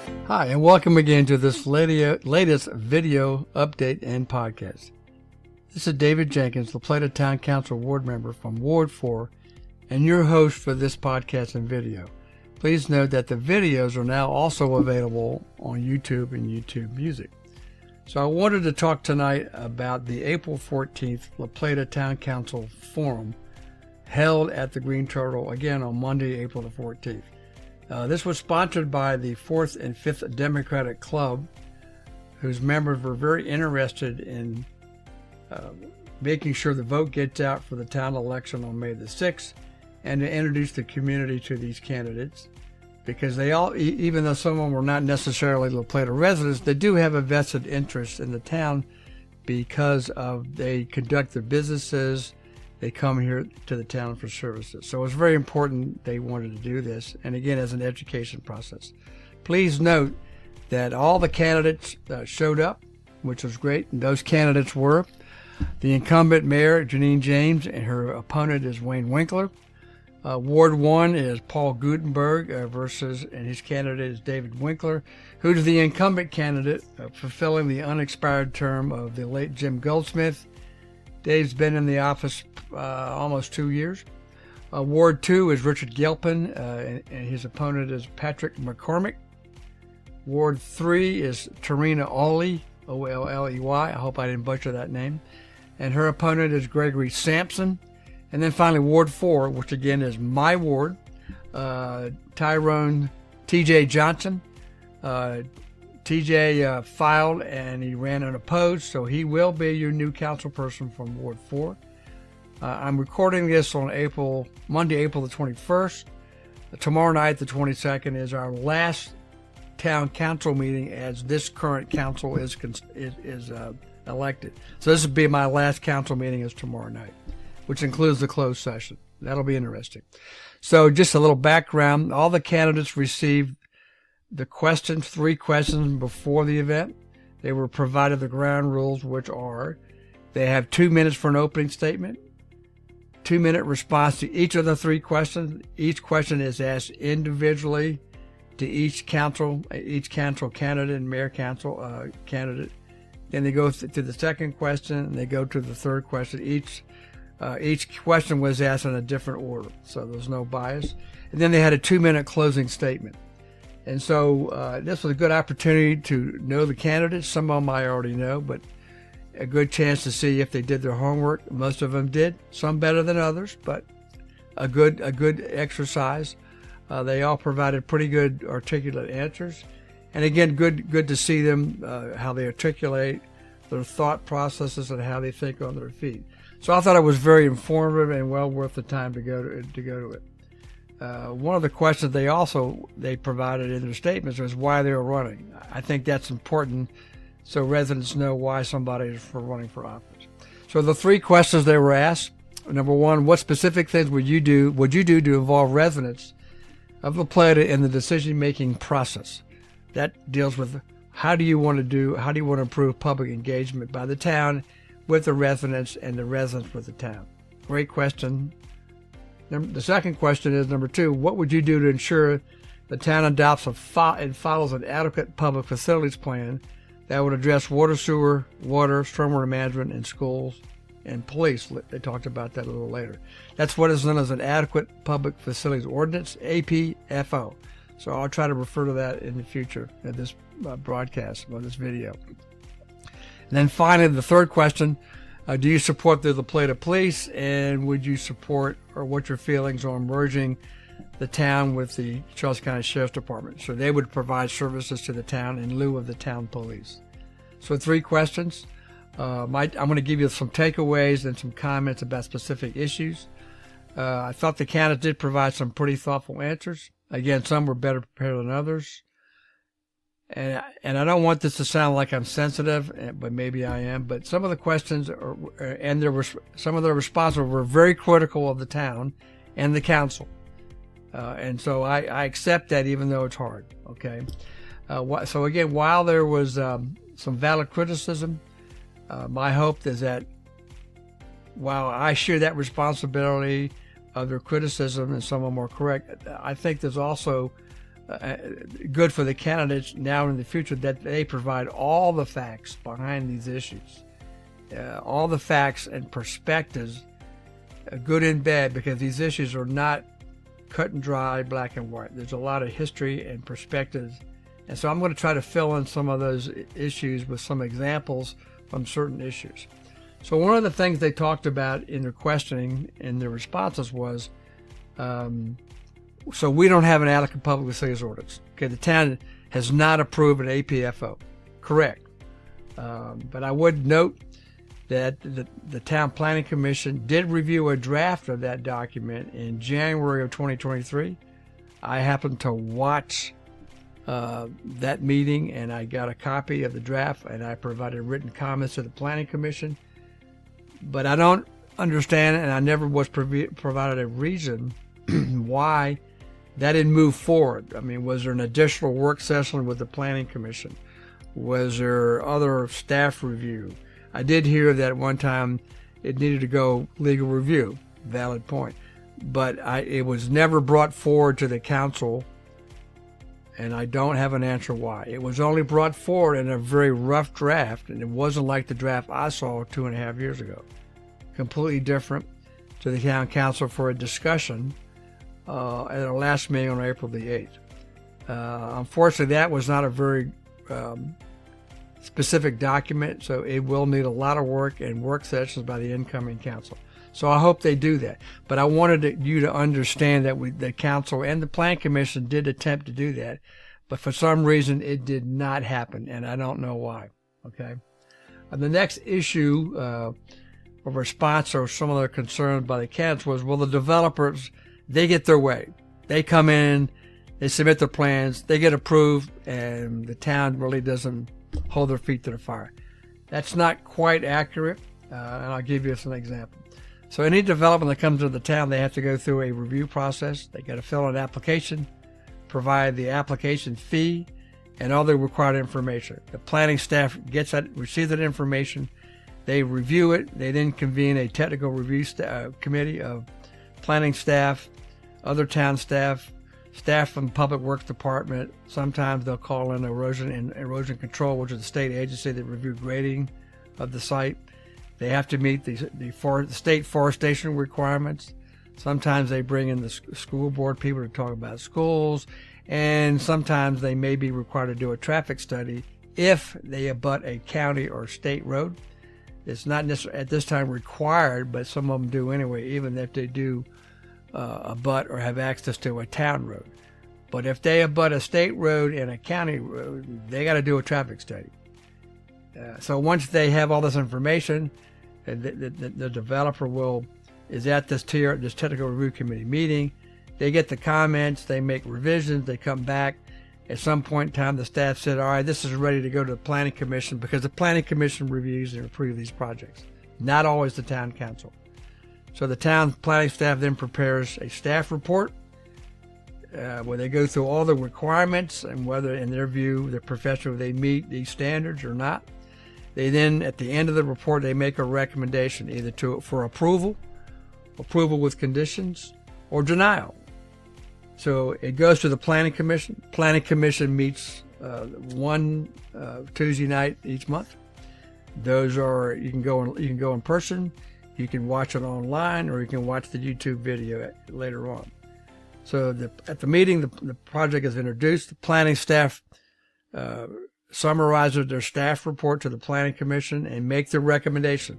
Hi, and welcome again to this latest video update and podcast. This is David Jenkins, La Plata Town Council Ward member from Ward 4, and your host for this podcast and video. Please note that the videos are now also available on YouTube and YouTube Music. So I wanted to talk tonight about the April 14th La Plata Town Council Forum held at the Green Turtle, again on Monday, April the 14th. This was sponsored by the 4th and 5th Democratic Club, whose members were very interested in making sure the vote gets out for the town election on May the 6th, and to introduce the community to these candidates, because they all, even though some of them were not necessarily La Plata residents, they do have a vested interest in the town because they conduct their businesses. They come here to the town for services. So it's very important they wanted to do this, and again, as an education process. Please note that all the candidates showed up, which was great. And those candidates were the incumbent mayor, Jeannine James, and her opponent is Winkler. Ward 1 is Paul Guttenberg and his candidate is David Winkler, who's the incumbent candidate fulfilling the unexpired term of the late Jim Goldsmith. Dave's been in the office almost 2 years. Ward 2 is Richard Gilpin, and his opponent is Patrick McCormick. Ward 3 is Tarinna Olley, O-L-L-E-Y. I hope I didn't butcher that name. And her opponent is Gregory Sampson. And then finally, Ward 4, which again is my ward, Tyjon Johnson. TJ filed and he ran unopposed, so he will be your new council person from Ward 4. I'm recording this on Monday, April the 21st. Tomorrow night, the 22nd, is our last town council meeting as this current council is elected. So this will be my last council meeting is tomorrow night, which includes the closed session. That'll be interesting. So just a little background. All the candidates received the questions, 3 questions before the event. They were provided the ground rules, which are they have 2 minutes for an opening statement, 2-minute response to each of the 3 questions. Each question is asked individually to each council candidate and mayor council candidate. Then they go to the second question, and they go to the third question. Each question was asked in a different order, so there's no bias. And then they had a 2-minute closing statement. And so this was a good opportunity to know the candidates. Some of them I already know, but a good chance to see if they did their homework. Most of them did, some better than others, but a good exercise. They all provided pretty good articulate answers. And again, good to see them, how they articulate their thought processes and how they think on their feet. So I thought it was very informative and well worth the time to go to it. One of the questions they provided in their statements was why they were running. I think that's important so residents know why somebody is running for office. So the 3 questions they were asked: number 1, what specific things would you do to involve residents of La Plata in the decision-making process? That deals with how do you want to improve public engagement by the town with the residents and the residents with the town? Great question. The second question is, number 2, what would you do to ensure the town adopts and follows an adequate public facilities plan that would address water, stormwater management in schools and police? They talked about that a little later. That's what is known as an adequate public facilities ordinance, APFO. So I'll try to refer to that in the future in this broadcast or this video. And then finally, the third question, do you support the La Plata Police, and would you support, or what's your feelings on merging the town with the Charles County Sheriff's Department? So they would provide services to the town in lieu of the town police. So 3 questions. I'm going to give you some takeaways and some comments about specific issues. I thought the candidates did provide some pretty thoughtful answers. Again, some were better prepared than others. And I don't want this to sound like I'm sensitive, but maybe I am. But some of the questions some of the responses were very critical of the town and the council, and so I accept that, even though it's hard. Okay, so again, while there was some valid criticism, my hope is that while I share that responsibility of their criticism, and some of them are correct, I think there's also good for the candidates now and in the future that they provide all the facts behind these issues, all the facts and perspectives, good and bad, because these issues are not cut and dry, black and white. There's a lot of history and perspectives. And so I'm going to try to fill in some of those issues with some examples from certain issues. So one of the things they talked about in their questioning and their responses was, so we don't have an adequate public facilities ordinance. Okay, the town has not approved an APFO. Correct. But I would note that the Town Planning Commission did review a draft of that document in January of 2023. I happened to watch that meeting, and I got a copy of the draft, and I provided written comments to the Planning Commission. But I don't understand, and I never was provided a reason why that didn't move forward. I mean, was there an additional work session with the Planning Commission? Was there other staff review? I did hear that at one time it needed to go legal review, valid point. But it was never brought forward to the council, and I don't have an answer why. It was only brought forward in a very rough draft, and it wasn't like the draft I saw 2.5 years ago. Completely different, to the town council for a discussion at our last meeting on April the 8th. Unfortunately, that was not a very specific document, so it will need a lot of work and work sessions by the incoming council. So I hope they do that. But I wanted you to understand that the council and the Plan Commission did attempt to do that, but for some reason it did not happen, and I don't know why. Okay. The next issue of response or some of the concerns by the candidates was, well, the developers, they get their way. They come in, they submit their plans, they get approved, and the town really doesn't hold their feet to the fire. That's not quite accurate, and I'll give you some example. So any development that comes to the town, they have to go through a review process. They got to fill out an application, provide the application fee, and all the required information. The planning staff receives that information. They review it. They then convene a technical review committee of planning staff, other town staff, staff from Public Works Department. Sometimes they'll call in erosion control, which is the state agency that review grading of the site. They have to meet the state forestation requirements. Sometimes they bring in the school board people to talk about schools, and sometimes they may be required to do a traffic study if they abut a county or state road. It's not necessarily at this time required, but some of them do anyway, even if they do abut or have access to a town road. But if they abut a state road and a county road, they got to do a traffic study. So once they have all this information, the developer is at this technical review committee meeting. They get the comments, they make revisions, they come back. At some point in time, the staff said, all right, this is ready to go to the Planning Commission, because the Planning Commission reviews and approves these projects, not always the town council. So the town planning staff then prepares a staff report where they go through all the requirements and whether, in their view, the professional, they meet these standards or not. They then, at the end of the report, they make a recommendation either for approval with conditions, or denial. So it goes to the Planning Commission. Planning Commission meets one Tuesday night each month. Those are you can go in person, you can watch it online, or you can watch the YouTube video later on. So at the meeting, the project is introduced. The planning staff summarizes their staff report to the Planning Commission and make the recommendation: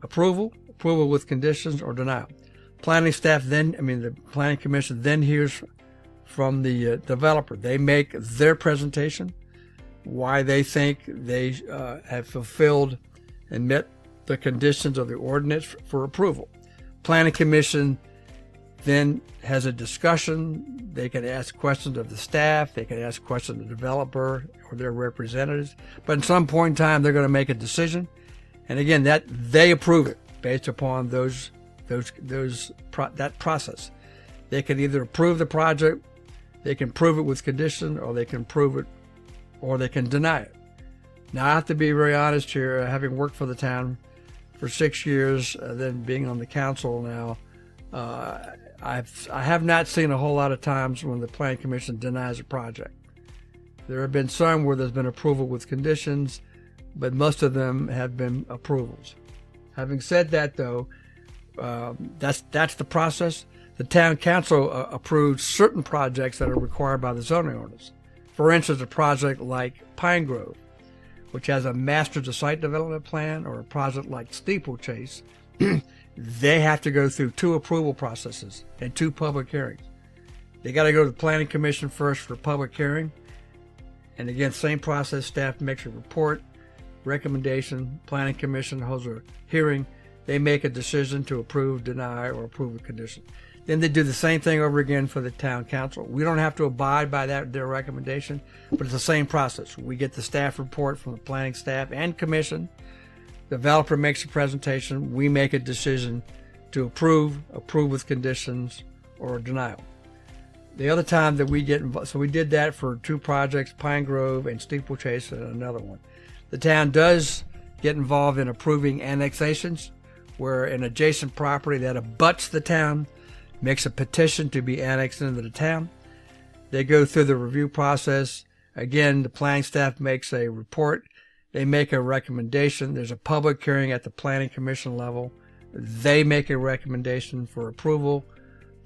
approval with conditions, or denial. The Planning Commission then hears from the developer. They make their presentation, why they think they have fulfilled and met the conditions of the ordinance for approval. Planning Commission then has a discussion. They can ask questions of the staff. They can ask questions of the developer or their representatives. But at some point in time, they're going to make a decision. And again, that they approve it based upon that process. They can either approve the project, they can approve it with condition, or they can approve it, or they can deny it. Now, I have to be very honest here, having worked for the town for 6 years, then being on the council now, I have not seen a whole lot of times when the Planning Commission denies a project. There have been some where there's been approval with conditions, but most of them have been approvals. Having said that, though, that's the process. The town council approved certain projects that are required by the zoning ordinance. For instance, a project like Pine Grove, which has a master to site development plan, or a project like Steeplechase, they have to go through 2 approval processes and 2 public hearings. They got to go to the Planning Commission first for a public hearing. And again, same process, staff makes a report, recommendation, Planning Commission holds a hearing. They make a decision to approve, deny, or approve a condition. Then they do the same thing over again for the town council. We don't have to abide by their recommendation, but it's the same process. We get the staff report from the planning staff and commission. The developer makes a presentation. We make a decision to approve with conditions, or denial. The other time that we get involved, so we did that for 2 projects, Pine Grove and Steeplechase, and another one. The town does get involved in approving annexations, where an adjacent property that abuts the town makes a petition to be annexed into the town. They go through the review process. Again, the planning staff makes a report. They make a recommendation. There's a public hearing at the Planning Commission level. They make a recommendation for approval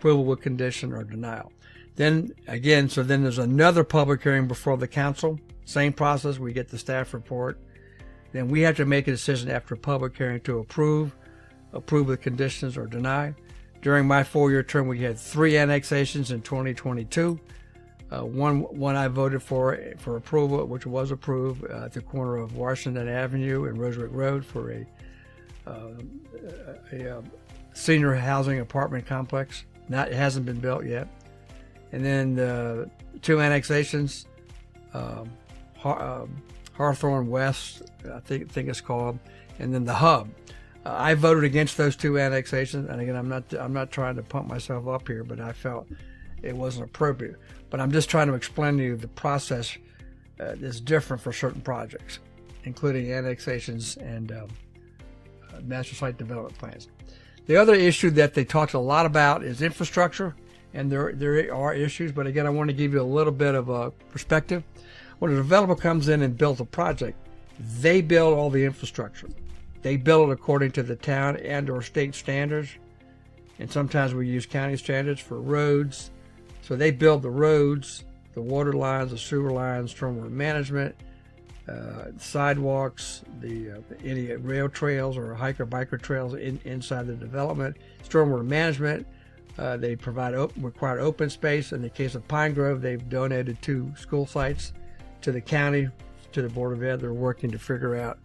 with condition, or denial. Then again, so then there's another public hearing before the council. Same process. We get the staff report. Then we have to make a decision after a public hearing to approve with conditions, or deny. During my 4-year term, we had 3 annexations in 2022. One I voted for approval, which was approved at the corner of Washington Avenue and Roswick Road for a senior housing apartment complex. It hasn't been built yet. And then the 2 annexations, Hawthorne West, I think it's called, and then the Hub. I voted against those 2 annexations, and again, I'm not trying to pump myself up here, but I felt it wasn't appropriate. But I'm just trying to explain to you the process is different for certain projects, including annexations and master site development plans. The other issue that they talked a lot about is infrastructure, and there are issues, but again, I want to give you a little bit of a perspective. When a developer comes in and builds a project, they build all the infrastructure. They build it according to the town and or state standards, and sometimes we use county standards for roads. So they build the roads, the water lines, the sewer lines, stormwater management, sidewalks, any rail trails or hiker-biker trails inside the development, stormwater management. They provide required open space. In the case of Pine Grove, they've donated 2 school sites to the county, to the Board of Ed. They're working to figure out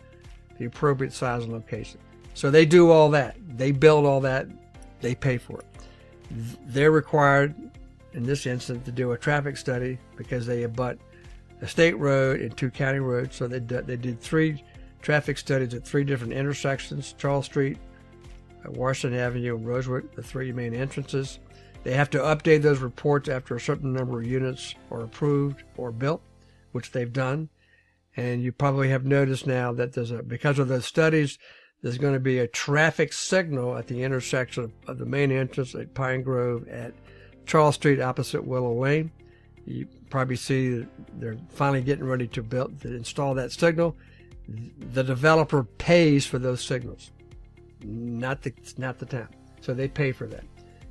the appropriate size and location. So they do all that. They build all that. They pay for it. They're required, in this instance, to do a traffic study because they abut a state road and 2 county roads. So they did 3 traffic studies at 3 different intersections: Charles Street, Washington Avenue, and Roswick, the 3 main entrances. They have to update those reports after a certain number of units are approved or built, which they've done. And you probably have noticed now that because of those studies, there's going to be a traffic signal at the intersection of the main entrance at Pine Grove at Charles Street opposite Willow Lane. You probably see that they're finally getting ready to install that signal. The developer pays for those signals, not the town. So they pay for that.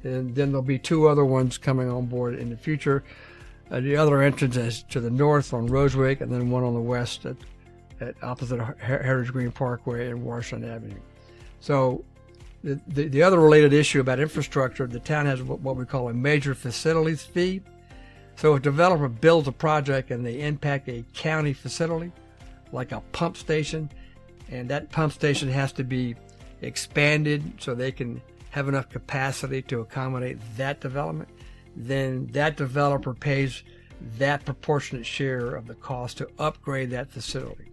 And then there'll be 2 other ones coming on board in the future. The other entrance is to the north on Roswick, and then one on the west at opposite Heritage Green Parkway and Washington Avenue. So the other related issue about infrastructure, the town has what we call a major facilities fee. So if a developer builds a project and they impact a county facility, like a pump station, and that pump station has to be expanded so they can have enough capacity to accommodate that development, then that developer pays that proportionate share of the cost to upgrade that facility.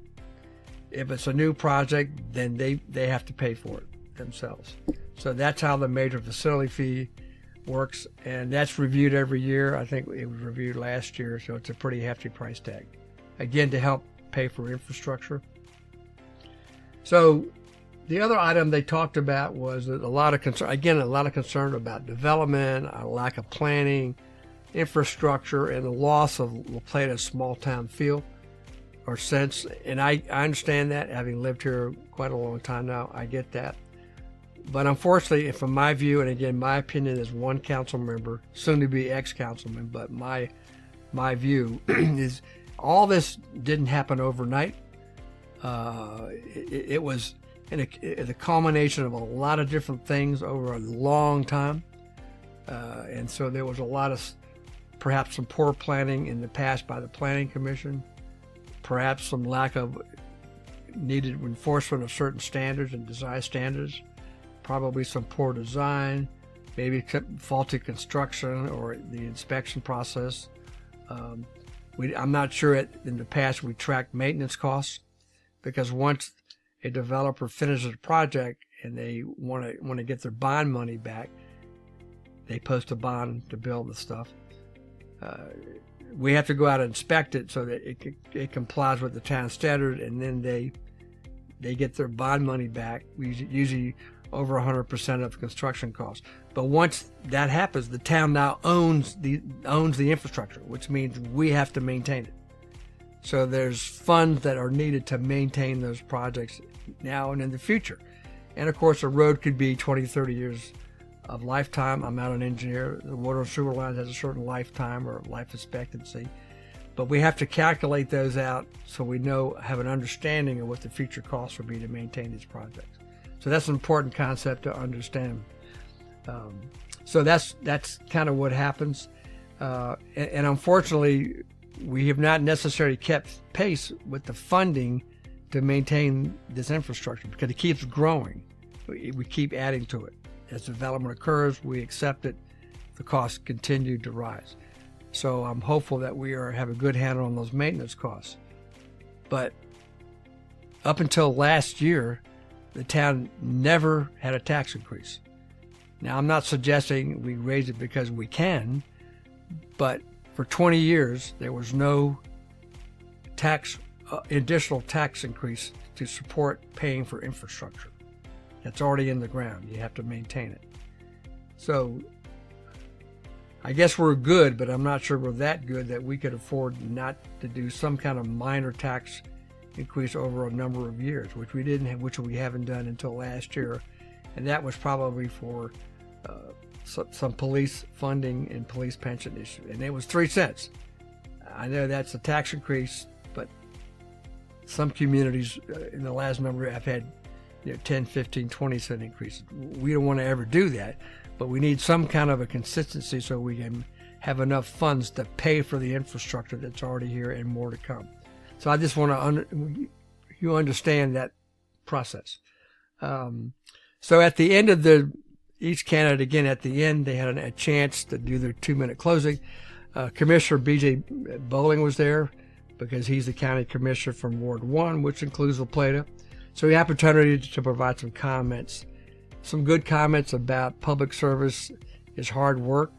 If it's a new project, then they have to pay for it themselves. So that's how the major facility fee works, and that's reviewed every year. I think it was reviewed last year, so it's a pretty hefty price tag. Again, to help pay for infrastructure. So The other item they talked about was that a lot of concern about development, a lack of planning, infrastructure, and the loss of La Plata's small town feel or sense. And I understand that, having lived here quite a long time now. I get that. But unfortunately, from my view, and again, my opinion as one council member, soon to be ex-councilman, but my view is all this didn't happen overnight. It was the culmination of a lot of different things over a long time. And so there was a lot of, perhaps some poor planning in the past by the Planning Commission, perhaps some lack of needed enforcement of certain standards and design standards, probably some poor design, maybe faulty construction or the inspection process. I'm not sure in the past we tracked maintenance costs, because once a developer finishes a project and they want to get their bond money back, they post a bond to build the stuff. We have to go out and inspect it so that it complies with the town standard, and then they get their bond money back, usually over 100% of construction costs. But once that happens, the town now owns the infrastructure, which means we have to maintain it. So there's funds that are needed to maintain those projects now and in the future. And of course, a road could be 20, 30 years of lifetime. I'm not an engineer. The water and sewer line has a certain lifetime or life expectancy. But we have to calculate those out so we have an understanding of what the future costs will be to maintain these projects. So that's an important concept to understand. So that's kind of what happens. And unfortunately, we have not necessarily kept pace with the funding to maintain this infrastructure, because it keeps growing. We keep adding to it. As development occurs, we accept it. The costs continue to rise. So I'm hopeful that we have a good handle on those maintenance costs. But up until last year, the town never had a tax increase. Now, I'm not suggesting we raise it because we can, but for 20 years, there was no additional tax increase to support paying for infrastructure. That's already in the ground. You have to maintain it. So I guess we're good, but I'm not sure we're that good that we could afford not to do some kind of minor tax increase over a number of years, which we haven't done until last year. And that was probably for some police funding and police pension issue, and it was 3 cents. I know that's a tax increase, but some communities in the last number have had 10, 15, 20 cent increases. We don't want to ever do that, but we need some kind of a consistency so we can have enough funds to pay for the infrastructure that's already here and more to come. So I just want you understand that process. So at the end of each candidate, again, at the end, they had a chance to do their 2-minute closing. Commissioner B.J. Bowling was there because he's the county commissioner from Ward 1, which includes La Plata. So he had opportunity to provide some comments, some good comments about public service is hard work.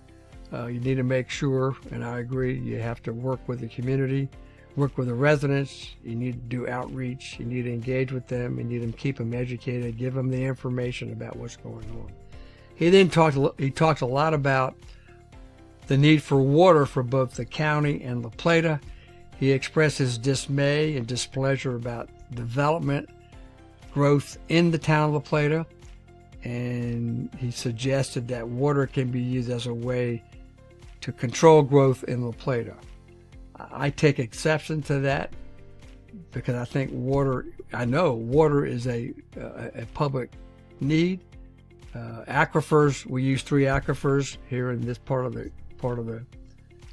You need to make sure, and I agree, you have to work with the community, work with the residents. You need to do outreach. You need to engage with them. You need to keep them educated, give them the information about what's going on. He then talked a lot about the need for water for both the county and La Plata. He expressed his dismay and displeasure about development growth in the town of La Plata, and he suggested that water can be used as a way to control growth in La Plata. I take exception to that because I think water is a public need. Aquifers, we use 3 aquifers here in this part of the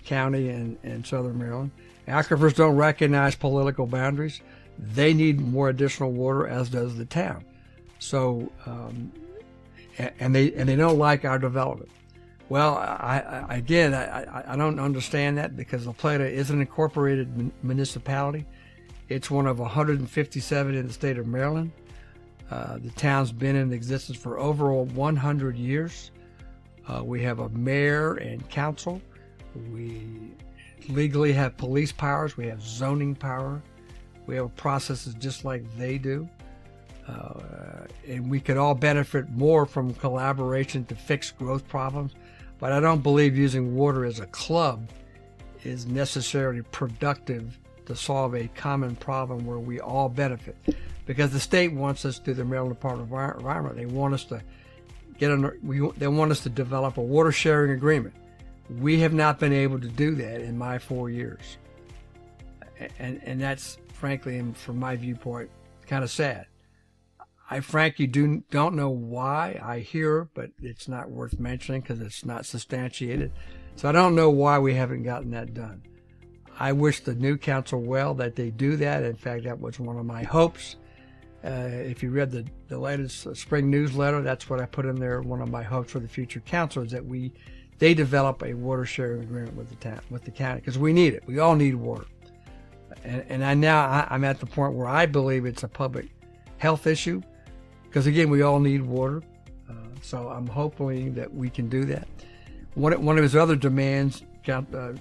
county and southern Maryland. Aquifers don't recognize political boundaries. They need more additional water, as does the town. So, and they don't like our development. Well, I don't understand that because La Plata is an incorporated municipality. It's one of 157 in the state of Maryland. The town's been in existence for over 100 years. We have a mayor and council. We legally have police powers. We have zoning power. We have processes just like they do. And we could all benefit more from collaboration to fix growth problems. But I don't believe using water as a club is necessarily productive to solve a common problem where we all benefit. Because the state wants us, through the Maryland Department of Environment, they want us to they want us to develop a water sharing agreement. We have not been able to do that in my 4 years. And that's, frankly, from my viewpoint, kind of sad. I frankly don't know why. I hear, but it's not worth mentioning because it's not substantiated. So I don't know why we haven't gotten that done. I wish the new council well that they do that. In fact, that was one of my hopes. If you read the latest spring newsletter, that's what I put in there. One of my hopes for the future council is that they develop a water sharing agreement with the county, because we need it. We all need water. And I'm at the point where I believe it's a public health issue, because again, we all need water. So I'm hoping that we can do that. One of his other demands,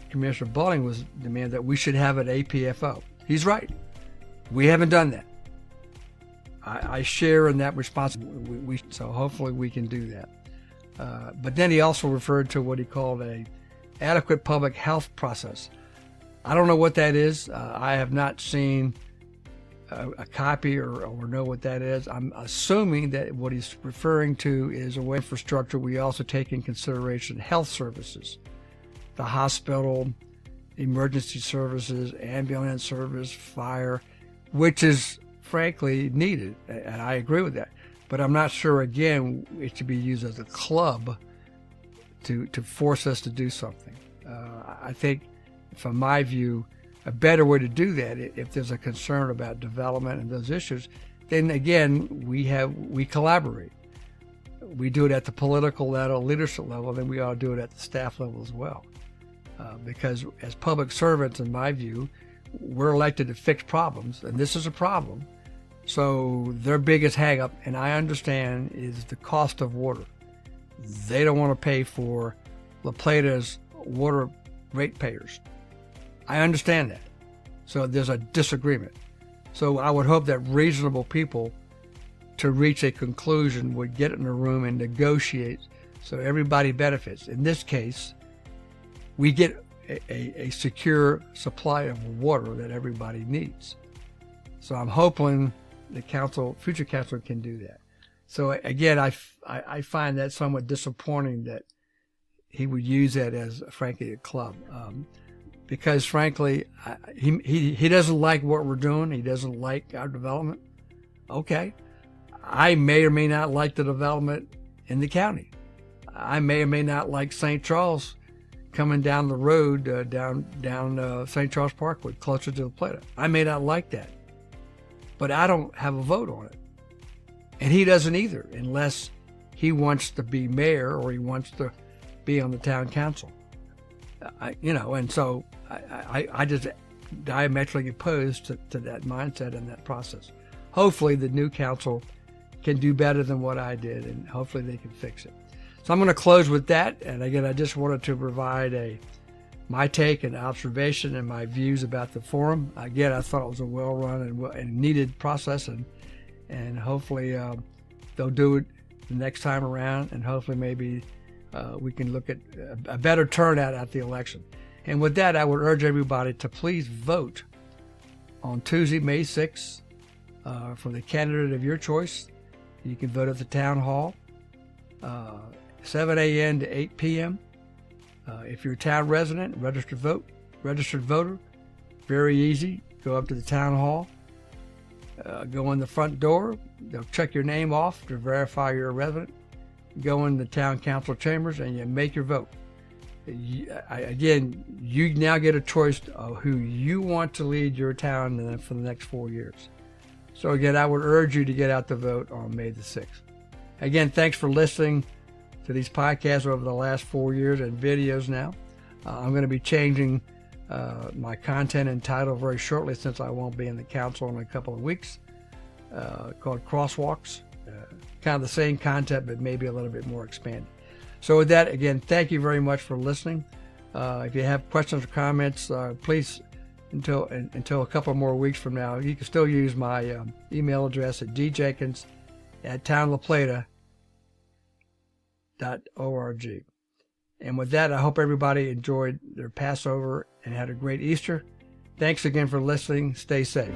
Commissioner Bowling, was demand that we should have an APFO. He's right. We haven't done that. I share in that responsibility. So hopefully we can do that. But then he also referred to what he called a adequate public health process. I don't know what that is. I have not seen a copy or know what that is. I'm assuming that what he's referring to is a way infrastructure. We also take in consideration health services, the hospital, emergency services, ambulance service, fire, which is frankly needed, and I agree with that. But I'm not sure, again, it should be used as a club to force us to do something. I think, from my view, a better way to do that, if there's a concern about development and those issues, then again, we collaborate. We do it at the political level, leadership level, then we ought to do it at the staff level as well. Because as public servants, in my view, we're elected to fix problems, and this is a problem. So their biggest hang-up, and I understand, is the cost of water. They don't want to pay for La Plata's water ratepayers. I understand that. So there's a disagreement. So I would hope that reasonable people, to reach a conclusion, would get in a room and negotiate so everybody benefits. In this case, we get a secure supply of water that everybody needs. So I'm hoping the future council can do that. So again, I find that somewhat disappointing that he would use that as, frankly, a club. Because frankly, he doesn't like what we're doing. He doesn't like our development. Okay. I may or may not like the development in the county. I may or may not like St. Charles coming down the road, down St. Charles Parkway, closer to La Plata. I may not like that. But I don't have a vote on it. And he doesn't either, unless he wants to be mayor or he wants to be on the town council. And so I just diametrically opposed to that mindset and that process. Hopefully the new council can do better than what I did, and hopefully they can fix it. So I'm going to close with that. And again, I just wanted to provide my take and observation and my views about the forum. Again, I thought it was a well-run and needed process, and hopefully they'll do it the next time around, and hopefully maybe we can look at a better turnout at the election. And with that, I would urge everybody to please vote on Tuesday, May 6th, for the candidate of your choice. You can vote at the town hall, 7 a.m. to 8 p.m. If you're a town resident, registered voter, very easy. Go up to the town hall, go in the front door. They'll check your name off to verify you're a resident. Go in the town council chambers and you make your vote. Again, you now get a choice of who you want to lead your town for the next 4 years. So again, I would urge you to get out to vote on May the 6th. Again, thanks for listening to these podcasts over the last 4 years and videos now. I'm going to be changing my content and title very shortly, since I won't be in the council in a couple of weeks, called Crosswalks. Kind of the same content, but maybe a little bit more expanded. So with that, again, thank you very much for listening. If you have questions or comments, please until a couple more weeks from now. You can still use my email address at djenkins@townoflaplata.org. And with that, I hope everybody enjoyed their Passover and had a great Easter. Thanks again for listening. Stay safe.